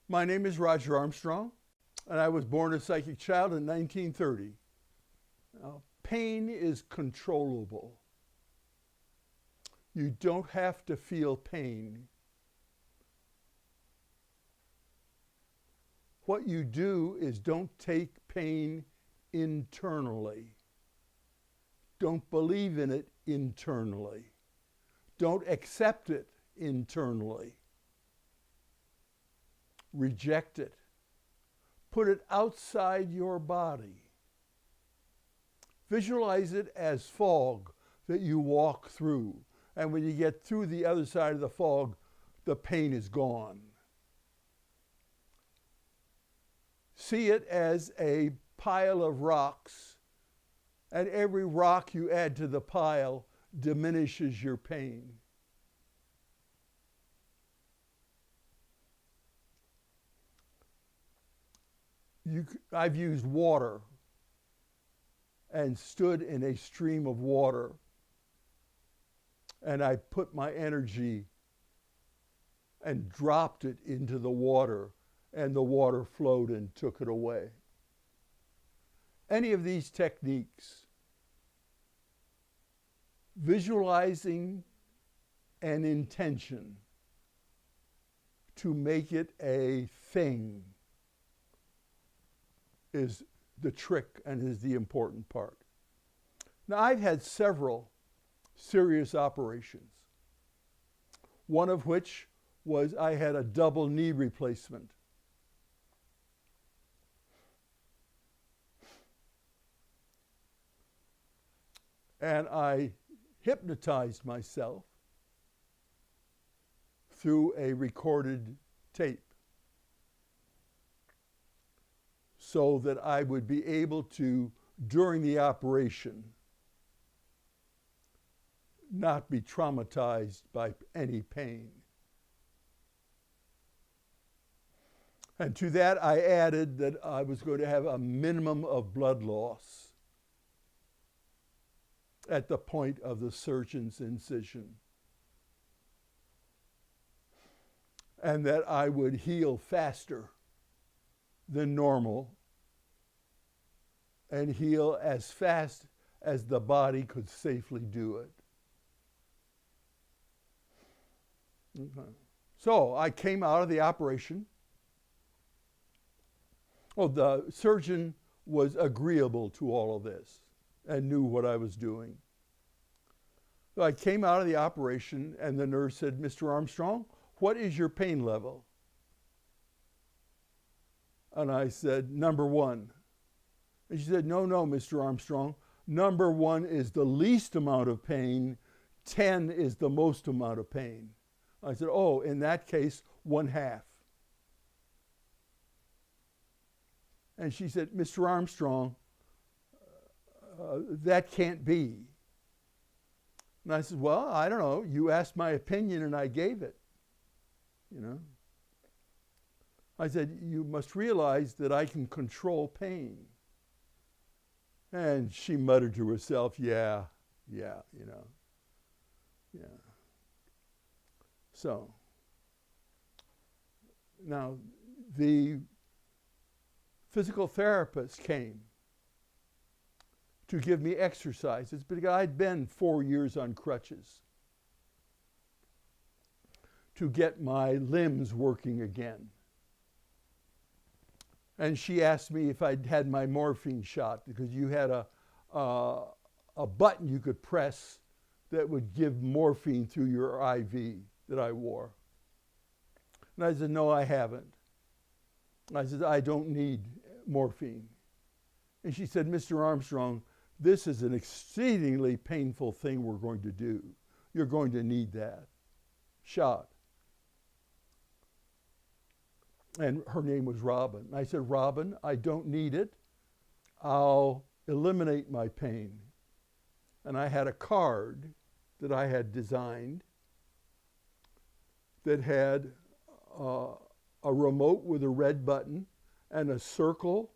My name is Roger Armstrong, and I was born a psychic child in 1930. Now, pain is controllable. You don't have to feel pain. What you do is don't take pain internally. Don't believe in it internally. Don't accept it internally. Reject it. Put it outside your body. Visualize it as fog that you walk through. And when you get through the other side of the fog, the pain is gone. See it as a pile of rocks, and every rock you add to the pile diminishes your pain. I've used water and stood in a stream of water, and I put my energy and dropped it into the water, and the water flowed and took it away. Any of these techniques, visualizing an intention to make it a thing, is the trick and is the important part. Now, I've had several serious operations, one of which was I had a double knee replacement. And I hypnotized myself through a recorded tape so that I would be able to, during the operation, not be traumatized by any pain. And to that I added that I was going to have a minimum of blood loss at the point of the surgeon's incision, and that I would heal faster than normal and heal as fast as the body could safely do it. Okay. So I came out of the operation. Well, the surgeon was agreeable to all of this and knew what I was doing. So I came out of the operation, and the nurse said, "Mr. Armstrong, what is your pain level?" And I said, "Number 1. And she said, no, Mr. Armstrong, number 1 is the least amount of pain, 10 is the most amount of pain. I said, oh, in that case, 1/2. And she said, Mr. Armstrong, that can't be. And I said, well, I don't know. You asked my opinion and I gave it, you know. I said, you must realize that I can control pain. And she muttered to herself, yeah, you know, yeah. So, now the physical therapist came to give me exercises because I'd been 4 years on crutches to get my limbs working again. And she asked me if I'd had my morphine shot because you had a button you could press that would give morphine through your IV that I wore. And I said, no, I haven't. I said, I don't need morphine. And she said, Mr. Armstrong, this is an exceedingly painful thing we're going to do. You're going to need that shot. And her name was Robin. I said, Robin, I don't need it. I'll eliminate my pain. And I had a card that I had designed that had a remote with a red button and a circle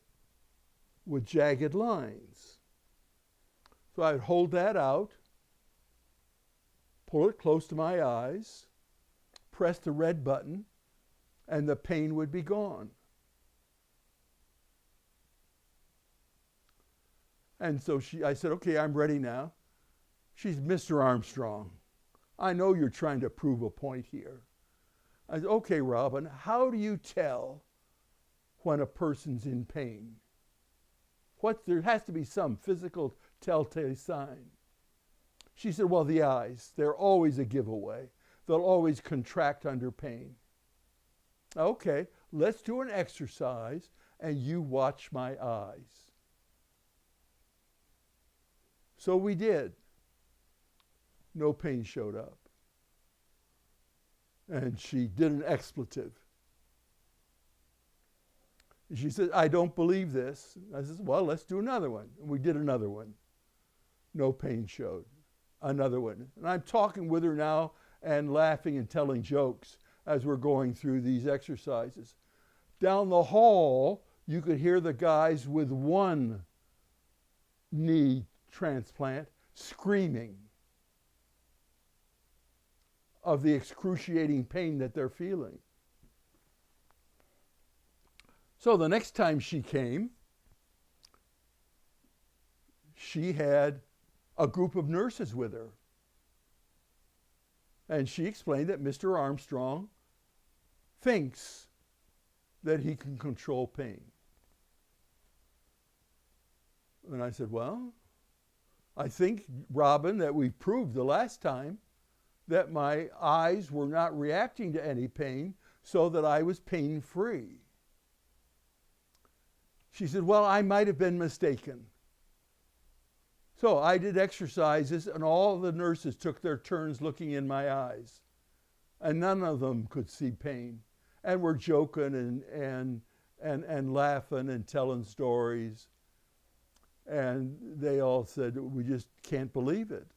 with jagged lines. So I'd hold that out, pull it close to my eyes, press the red button, and the pain would be gone. And so I said, okay, I'm ready now. She's Mr. Armstrong. I know you're trying to prove a point here. I said, okay, Robin, how do you tell when a person's in pain? There has to be some physical telltale sign. She said, well, the eyes. They're always a giveaway. They'll always contract under pain. Okay, let's do an exercise and you watch my eyes. So we did. No pain showed up. And she did an expletive. She said, I don't believe this. I said, well, let's do another one. And we did another one. No pain showed. Another one. And I'm talking with her now and laughing and telling jokes as we're going through these exercises. Down the hall, you could hear the guys with one knee transplant screaming of the excruciating pain that they're feeling. So the next time she came, she had a group of nurses with her. And she explained that Mr. Armstrong thinks that he can control pain. And I said, well, I think, Robin, that we proved the last time that my eyes were not reacting to any pain, so that I was pain-free. She said, well, I might have been mistaken. So I did exercises, and all the nurses took their turns looking in my eyes. And none of them could see pain. And we're joking and laughing and telling stories. And they all said, we just can't believe it.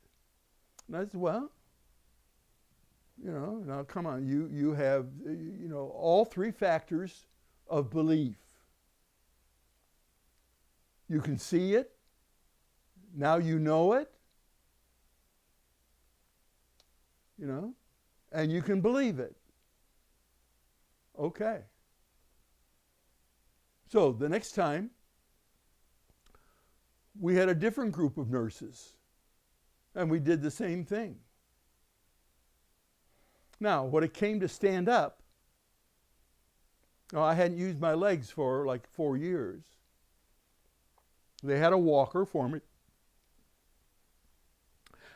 And I said, well, now come on, you have, all three factors of belief. You can see it. Now you know it. And you can believe it. Okay. So the next time, we had a different group of nurses, and we did the same thing. Now, when it came to stand up, I hadn't used my legs for like 4 years. They had a walker for me.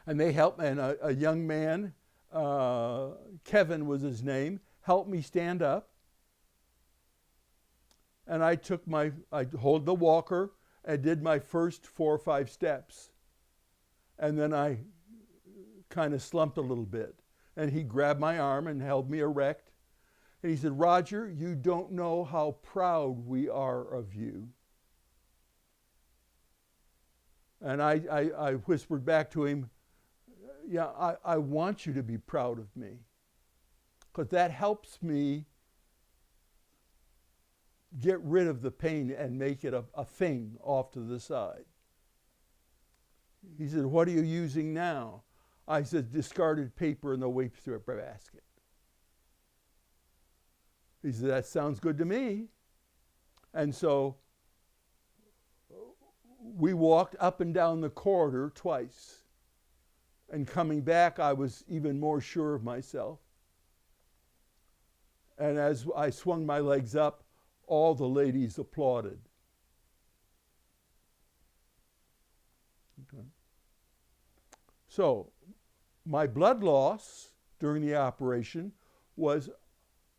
And they helped, and a young man, Kevin was his name, helped me stand up. And I'd hold the walker and did my first 4 or 5 steps. And then I kind of slumped a little bit. And he grabbed my arm and held me erect. And he said, Roger, you don't know how proud we are of you. And I whispered back to him, yeah, I want you to be proud of me, because that helps me get rid of the pain and make it a thing off to the side. He said, what are you using now? I said, discarded paper in the waste basket. He said, that sounds good to me. And so we walked up and down the corridor twice. And coming back, I was even more sure of myself. And as I swung my legs up, all the ladies applauded. Okay. So, my blood loss during the operation was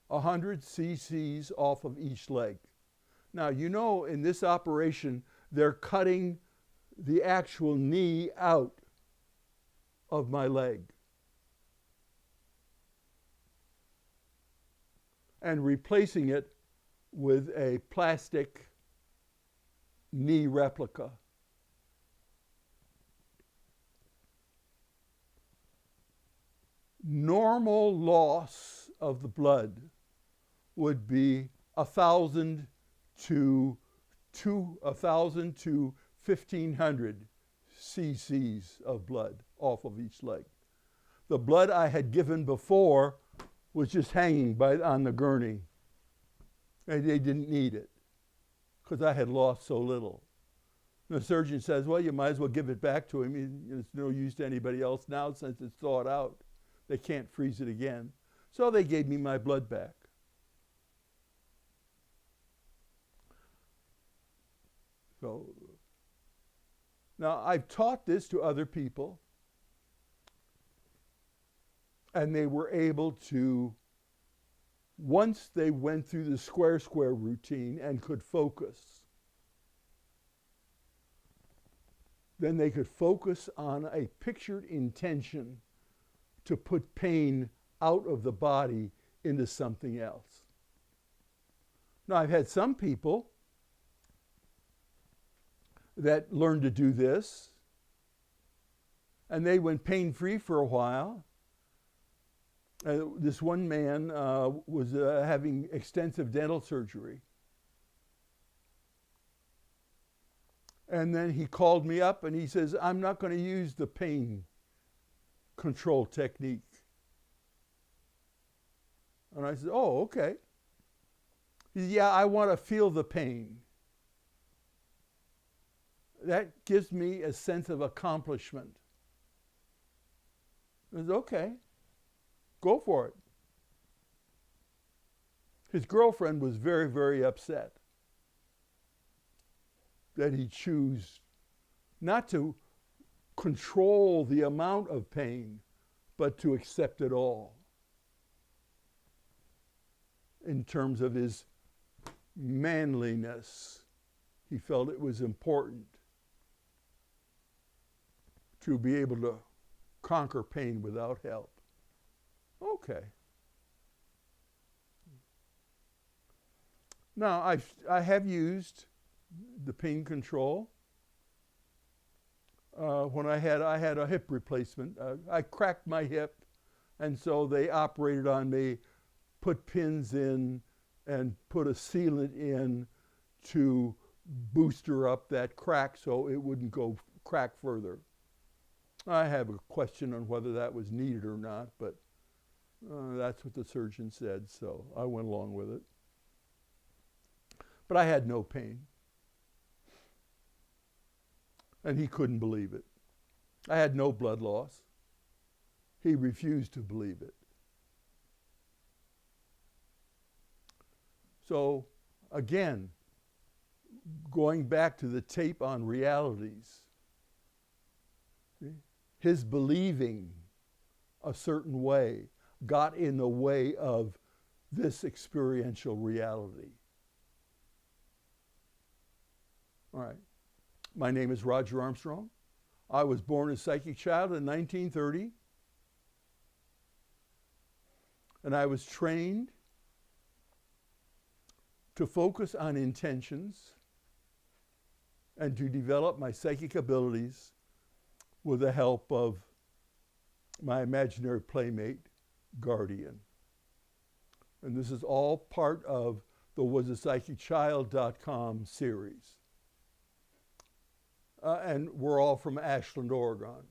100 cc's off of each leg. Now, in this operation, they're cutting the actual knee out of my leg and replacing it with a plastic knee replica. Normal loss of the blood would be 1,000 to 1,500 cc's of blood off of each leg. The blood I had given before was just hanging on the gurney. And they didn't need it because I had lost so little. And the surgeon says, well, you might as well give it back to him. It's no use to anybody else now since it's thawed out. They can't freeze it again. So they gave me my blood back. So now I've taught this to other people, and they were able to, once they went through the square routine and could focus, then they could focus on a pictured intention to put pain out of the body into something else. Now, I've had some people that learned to do this, and they went pain-free for a while. This one man was having extensive dental surgery. And then he called me up and he says, I'm not going to use the pain control technique. And I said, oh, okay. He said, yeah, I want to feel the pain. That gives me a sense of accomplishment. I said, okay, go for it. His girlfriend was very, very upset that he chose not to control the amount of pain, but to accept it all in terms of his manliness. He felt it was important to be able to conquer pain without help. Okay. Now, I have used the pain control. When I had a hip replacement. I cracked my hip, and so they operated on me, put pins in, and put a sealant in to booster up that crack so it wouldn't go crack further. I have a question on whether that was needed or not, but that's what the surgeon said, so I went along with it. But I had no pain. And he couldn't believe it. I had no blood loss. He refused to believe it. So, again, going back to the tape on realities, his believing a certain way got in the way of this experiential reality. All right. My name is Roger Armstrong. I was born a psychic child in 1930. And I was trained to focus on intentions and to develop my psychic abilities with the help of my imaginary playmate, Guardian. And this is all part of the WasAPsychicChild.com series. And we're all from Ashland, Oregon.